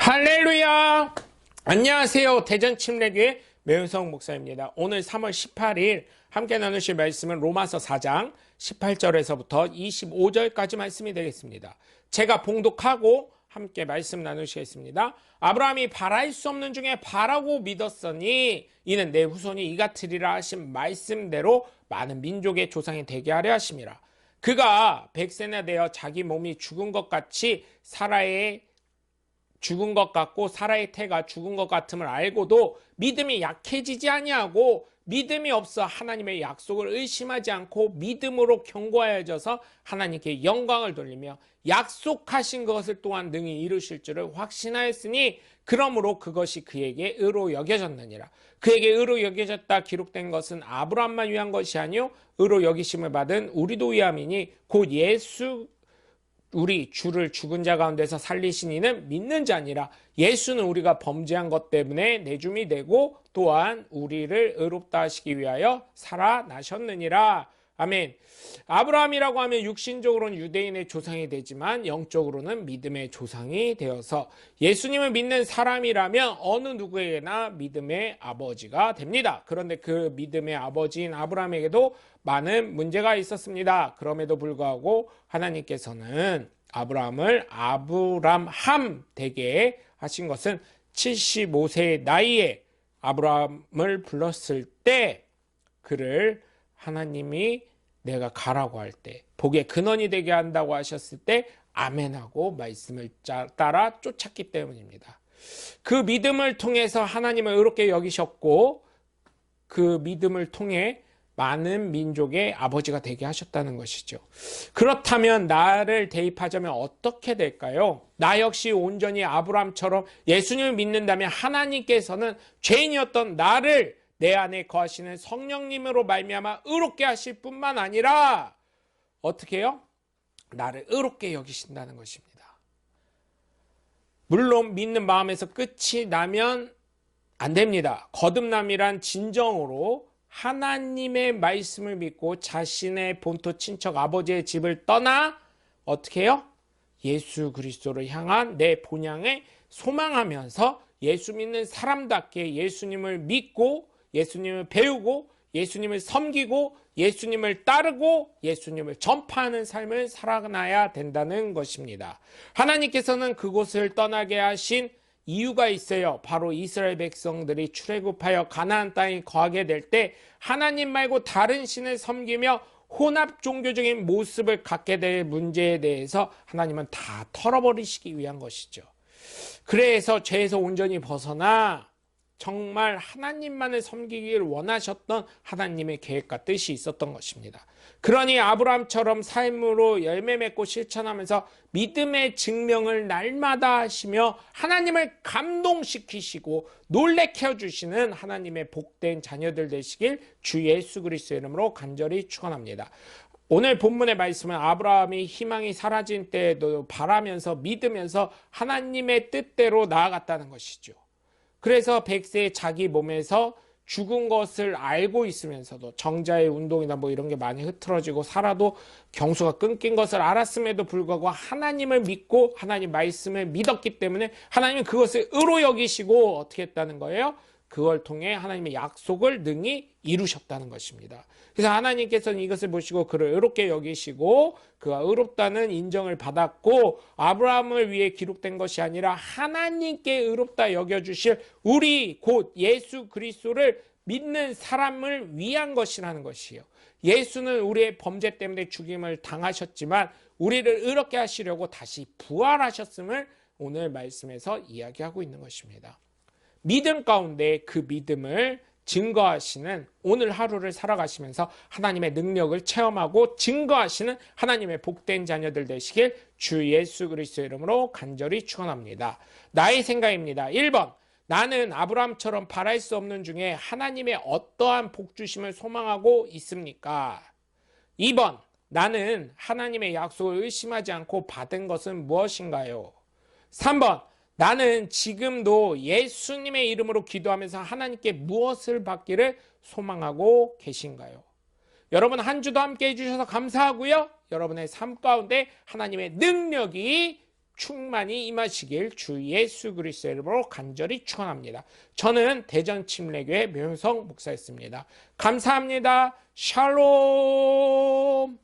할렐루야! 안녕하세요. 대전 침례교회 매운성 목사입니다. 오늘 3월 18일 함께 나누실 말씀은 로마서 4장 18절에서부터 25절까지 말씀이 되겠습니다. 제가 봉독하고 함께 말씀 나누시겠습니다. 아브라함이 바랄 수 없는 중에 바라고 믿었으니 이는 내 후손이 이같으리라 하신 말씀대로 많은 민족의 조상이 되게 하려 하심이라. 그가 100세나 되어 자기 몸이 죽은 것 같이 죽은 것 같고 사라의 태가 죽은 것 같음을 알고도 믿음이 약해지지 아니하고 믿음이 없어 하나님의 약속을 의심하지 않고 믿음으로 견고하여져서 하나님께 영광을 돌리며 약속하신 것을 또한 능히 이루실 줄을 확신하였으니 그러므로 그것이 그에게 의로 여겨졌느니라. 그에게 의로 여겨졌다 기록된 것은 아브라함만 위한 것이 아니요 의로 여기심을 받은 우리도 위함이니 곧 예수 우리 주를 죽은 자 가운데서 살리신 이는 믿는 자니라. 예수는 우리가 범죄한 것 때문에 내줌이 되고 또한 우리를 의롭다 하시기 위하여 살아나셨느니라. 아멘. 아브라함이라고 하면 육신적으로는 유대인의 조상이 되지만 영적으로는 믿음의 조상이 되어서 예수님을 믿는 사람이라면 어느 누구에게나 믿음의 아버지가 됩니다. 그런데 그 믿음의 아버지인 아브라함에게도 많은 문제가 있었습니다. 그럼에도 불구하고 하나님께서는 아브라함을 아브람함 되게 하신 것은 75세의 나이에 아브라함을 불렀을 때 그를 하나님이 내가 가라고 할 때 복의 근원이 되게 한다고 하셨을 때 아멘하고 말씀을 따라 쫓았기 때문입니다. 그 믿음을 통해서 하나님을 의롭게 여기셨고 그 믿음을 통해 많은 민족의 아버지가 되게 하셨다는 것이죠. 그렇다면 나를 대입하자면 어떻게 될까요? 나 역시 온전히 아브라함처럼 예수님을 믿는다면 하나님께서는 죄인이었던 나를 내 안에 거하시는 성령님으로 말미암아 의롭게 하실 뿐만 아니라 어떻게 해요? 나를 의롭게 여기신다는 것입니다. 물론 믿는 마음에서 끝이 나면 안 됩니다. 거듭남이란 진정으로 하나님의 말씀을 믿고 자신의 본토 친척 아버지의 집을 떠나 어떻게 해요? 예수 그리스도를 향한 내 본향에 소망하면서 예수 믿는 사람답게 예수님을 믿고 예수님을 배우고 예수님을 섬기고 예수님을 따르고 예수님을 전파하는 삶을 살아가야 된다는 것입니다. 하나님께서는 그곳을 떠나게 하신 이유가 있어요. 바로 이스라엘 백성들이 출애굽하여 가나안 땅에 거하게 될 때 하나님 말고 다른 신을 섬기며 혼합 종교적인 모습을 갖게 될 문제에 대해서 하나님은 다 털어버리시기 위한 것이죠. 그래서 죄에서 온전히 벗어나 정말 하나님만을 섬기기를 원하셨던 하나님의 계획과 뜻이 있었던 것입니다. 그러니 아브라함처럼 삶으로 열매 맺고 실천하면서 믿음의 증명을 날마다 하시며 하나님을 감동시키시고 놀래켜 해주시는 하나님의 복된 자녀들 되시길 주 예수 그리스도의 이름으로 간절히 축원합니다. 오늘 본문의 말씀은 아브라함이 희망이 사라진 때에도 바라면서 믿으면서 하나님의 뜻대로 나아갔다는 것이죠. 그래서 100세의 자기 몸에서 죽은 것을 알고 있으면서도 정자의 운동이나 이런 게 많이 흐트러지고 살아도 경수가 끊긴 것을 알았음에도 불구하고 하나님을 믿고 하나님 말씀을 믿었기 때문에 하나님은 그것을 의로 여기시고 어떻게 했다는 거예요? 그걸 통해 하나님의 약속을 능히 이루셨다는 것입니다. 그래서 하나님께서는 이것을 보시고 그를 의롭게 여기시고 그가 의롭다는 인정을 받았고 아브라함을 위해 기록된 것이 아니라 하나님께 의롭다 여겨주실 우리 곧 예수 그리스도를 믿는 사람을 위한 것이라는 것이에요. 예수는 우리의 범죄 때문에 죽임을 당하셨지만 우리를 의롭게 하시려고 다시 부활하셨음을 오늘 말씀에서 이야기하고 있는 것입니다. 믿음 가운데 그 믿음을 증거하시는 오늘 하루를 살아가시면서 하나님의 능력을 체험하고 증거하시는 하나님의 복된 자녀들 되시길 주 예수 그리스도의 이름으로 간절히 축원합니다. 나의 생각입니다. 1번, 나는 아브라함처럼 바랄 수 없는 중에 하나님의 어떠한 복 주심을 소망하고 있습니까? 2번, 나는 하나님의 약속을 의심하지 않고 받은 것은 무엇인가요? 3번, 나는 지금도 예수님의 이름으로 기도하면서 하나님께 무엇을 받기를 소망하고 계신가요? 여러분 한 주도 함께 해주셔서 감사하고요. 여러분의 삶 가운데 하나님의 능력이 충만히 임하시길 주 예수 그리스도의 이름으로 간절히 축원합니다. 저는 대전침례교회 묘성 목사였습니다. 감사합니다. 샬롬.